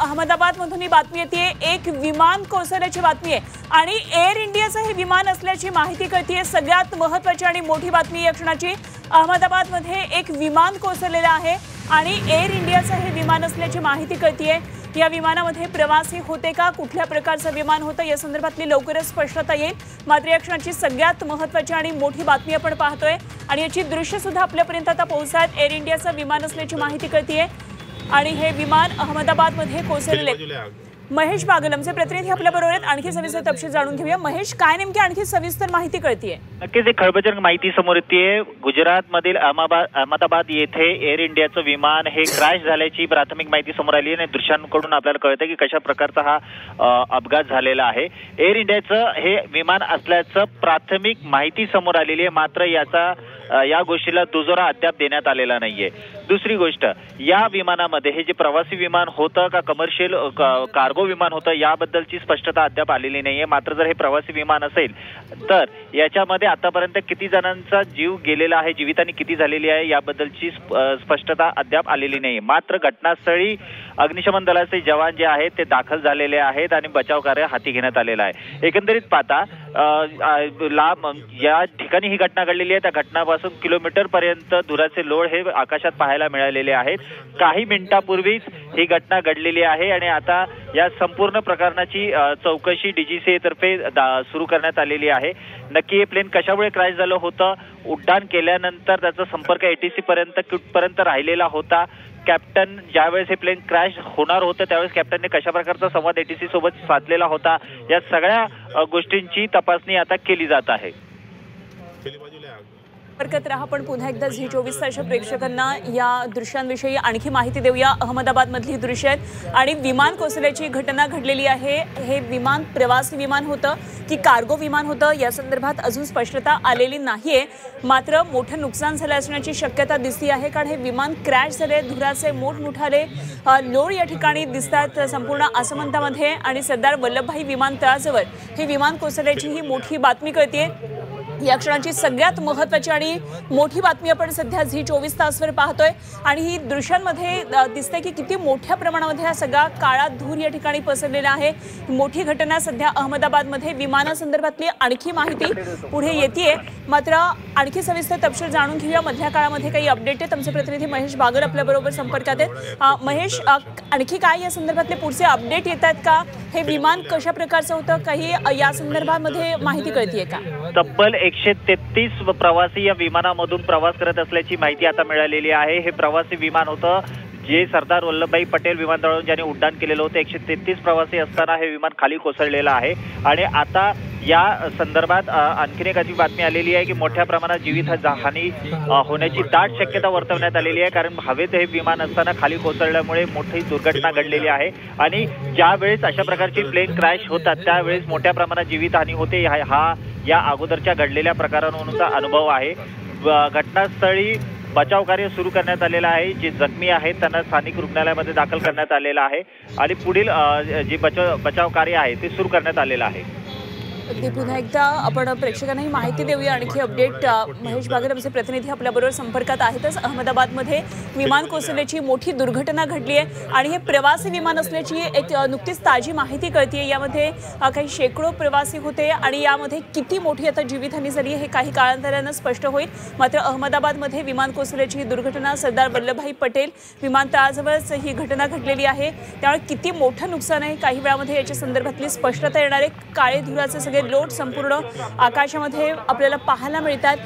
अहमदाबादमधून ही बातमी येते, एक विमान कोसळल्याची बातमी आहे आणि एअर इंडियाचं हे विमान असल्याची माहिती कळते। सगळ्यात महत्त्वाची आणि मोठी बातमी या क्षणाची, अहमदाबादमध्ये एक विमान कोसळलेलं आहे आणि एअर इंडियाचं हे विमान असल्याची माहिती कळते। या विमानामध्ये प्रवासी होते का, कुठल्या प्रकारचं विमान होतं या संदर्भातली लवकरच स्पष्टता येईल। मात्र या क्षणाची सगळ्यात महत्त्वाची आणि मोठी बातमी आपण पाहतोय आणि याची दृश्य सुद्धा आपल्यापर्यंत आता पोहोचतात। एअर इंडियाचं विमान असल्याची माहिती कळते आणि हे विमान अहमदाबादमध्ये कोसळले। महेश बागल आमचे प्रतिनिधी आपल्या बरोबर आहेत, आणखी सविस्तर तपशील जाणून घेऊया। महेश, काय नेमकी आणखी सविस्तर माहिती कळतीये? नक्कीच एक खळबळजनक माहिती समोर येते। गुजरातमधील अहमदाबाद येथे एअर इंडियाचं विमान हे क्रॅश झाल्याची प्राथमिक माहिती समोर आली आहे आणि दृश्यांकडून आपल्याला कळतं की कशा प्रकारचा हा अपघात झालेला आहे। एअर इंडियाचं हे विमान असल्याचं प्राथमिक माहिती समोर आलेली आहे, मात्र या गोष्टीला दुजोरा अद्याप देण्यात आलेला नाहीये। दुसरी गोष्ट, या विमानामध्ये हे जे प्रवासी विमान होतं का कमर्शियल कार्गो विमान होतं याबद्दलची स्पष्टता अद्याप आलेली नाहीये। मात्र जर हे प्रवासी विमान असेल तर याच्यामध्ये आतापर्यंत किती जणांचा जीव गेलेला आहे, जीवितहानी किती झालेली आहे याबद्दलची स्पष्टता अद्याप आलेली नाही। मात्र घटनास्थळी अग्निशमन दलाचे जवान जे आहेत ते दाखल झालेले आहेत आणि बचाव कार्य हाती घेण्यात आलेलं आहे। एकंदरीत पाहता या ठिकाणी ही घटना घडलेली आहे, त्या घटनापासून किलोमीटर पर्यंत धुराचे लोळ हे आकाशात पाहायला मिळालेले आहेत। काही मिनिटांपूर्वीच ही घटना घडलेली आहे आणि आता या संपूर्ण प्रकरणाची चौकशी डीजीसीए तर्फे सुरू करण्यात आलेली आहे। नक्की हे प्लेन कशामुळे क्रॅश झालं होतं, उड्डाण केल्यानंतर त्याचा संपर्क एटीसी पर्यंत कुठपर्यंत राहिलेला होता, कॅप्टन ज्यावेळेस हे प्लेन क्रॅश होणार होतं त्यावेळेस कॅप्टनने कशा प्रकारचा संवाद एटीसी सोबत साधलेला होता, या सगळ्या गोष्टींची तपासणी आता केली जात आहे। संपर्कात रहा, पण पुन्हा एकदा झी24 तासच्या प्रेक्षकांना या दृश्यांविषयी आणखी माहिती देऊया। अहमदाबादमधली दृश्य आहेत आणि विमान कोसळल्याची घटना घडलेली आहे। हे विमान प्रवासी विमान होतं की कार्गो विमान होतं या संदर्भात अजून स्पष्टता आलेली नाहीये। मात्र मोठं नुकसान झालं असण्याची शक्यता दिसती आहे, कारण हे विमान क्रॅश झाले, धुराचे मोठमोठाले लोळ या ठिकाणी दिसतात संपूर्ण आसमंतामध्ये आणि सरदार वल्लभभाई विमानतळाजवळ हे विमान कोसळल्याची ही मोठी बातमी कळते। या क्षणाची सगळ्यात महत्त्वाची आणि मोठी बातमी आपण सध्या झी24 तासवर पाहतोय आणि ही दृश्यांमध्ये दिसते की किती मोठ्या प्रमाणामध्ये हा सगळा काळा धूर या ठिकाणी पसरलेला आहे। मोठी घटना सध्या अहमदाबादमध्ये विमानासंदर्भातली आणखी माहिती पुढे येते। मात्र आणखी सविस्तर तपशील जाणून घेऊया। मधल्या काळामध्ये काही अपडेट आहेत, आमचे प्रतिनिधी महेश बागल आपल्याबरोबर संपर्कात आहेत। महेश, आणखी काय या संदर्भातले पुढचे अपडेट येतात का? हे विमान कशा प्रकारचं होतं, काही या संदर्भामध्ये माहिती कळतीये का? तब्बल 133 प्रवासी या विमानामधून प्रवास करत असल्याची माहिती आता मिळालेली आहे। हे प्रवासी विमान होतं जे सरदार वल्लभभाई पटेल विमानतळावरून ज्याने उड्डाण केलेलं होतं। 133 प्रवासी असताना हे विमान खाली कोसळलेलं आहे आणि आता या संदर्भात आणखीन एक अशी बातमी आलेली आहे की मोठ्या प्रमाणात जीवितहानी होण्याची दाट शक्यता वर्तवण्यात आलेली आहे, कारण हवेत हे विमान असताना खाली कोसळल्यामुळे मोठी दुर्घटना घडलेली आहे आणि ज्यावेळेस अशा प्रकारची प्लेन क्रॅश होतात त्यावेळेस मोठ्या प्रमाणात जीवितहानी होते। हा या अगोदरच्या घडलेल्या प्रकारांचा अनुभव आहे। घटनास्थळी बचाव कार्य सुरू करण्यात आलेलं आहे। जे जखमी आहेत त्यांना स्थानिक रुग्णालयामध्ये दाखल करण्यात आलेलं आहे आणि पुढील जे बचाव कार्य आहे ते सुरू करण्यात आलेलं आहे। अगदी पुन्हा एकदा आपण प्रेक्षकांना ही माहिती देऊया। आणखी अपडेट, महेश बागल आमचे प्रतिनिधी आपल्याबरोबर संपर्कात आहेतच। अहमदाबादमध्ये विमान कोसळल्याची मोठी दुर्घटना घडली आहे आणि हे प्रवासी विमान असल्याची एक नुकतीच ताजी माहिती कळतीये। यामध्ये काही शेकडो प्रवासी होते आणि यामध्ये किती मोठी आता जीवितहानी झाली हे काही काळांतरानं स्पष्ट होईल। मात्र अहमदाबादमध्ये विमान कोसळल्याची ही दुर्घटना सरदार वल्लभभाई पटेल विमानतळाजवळच ही घटना घडलेली आहे, त्यामुळे किती मोठं नुकसान आहे काही वेळामध्ये याच्या संदर्भातली स्पष्टता येणार आहे। काळे धुराचे सगळे लोट संपूर्ण आकाशामध्ये आपल्याला पाहायला मिळतात।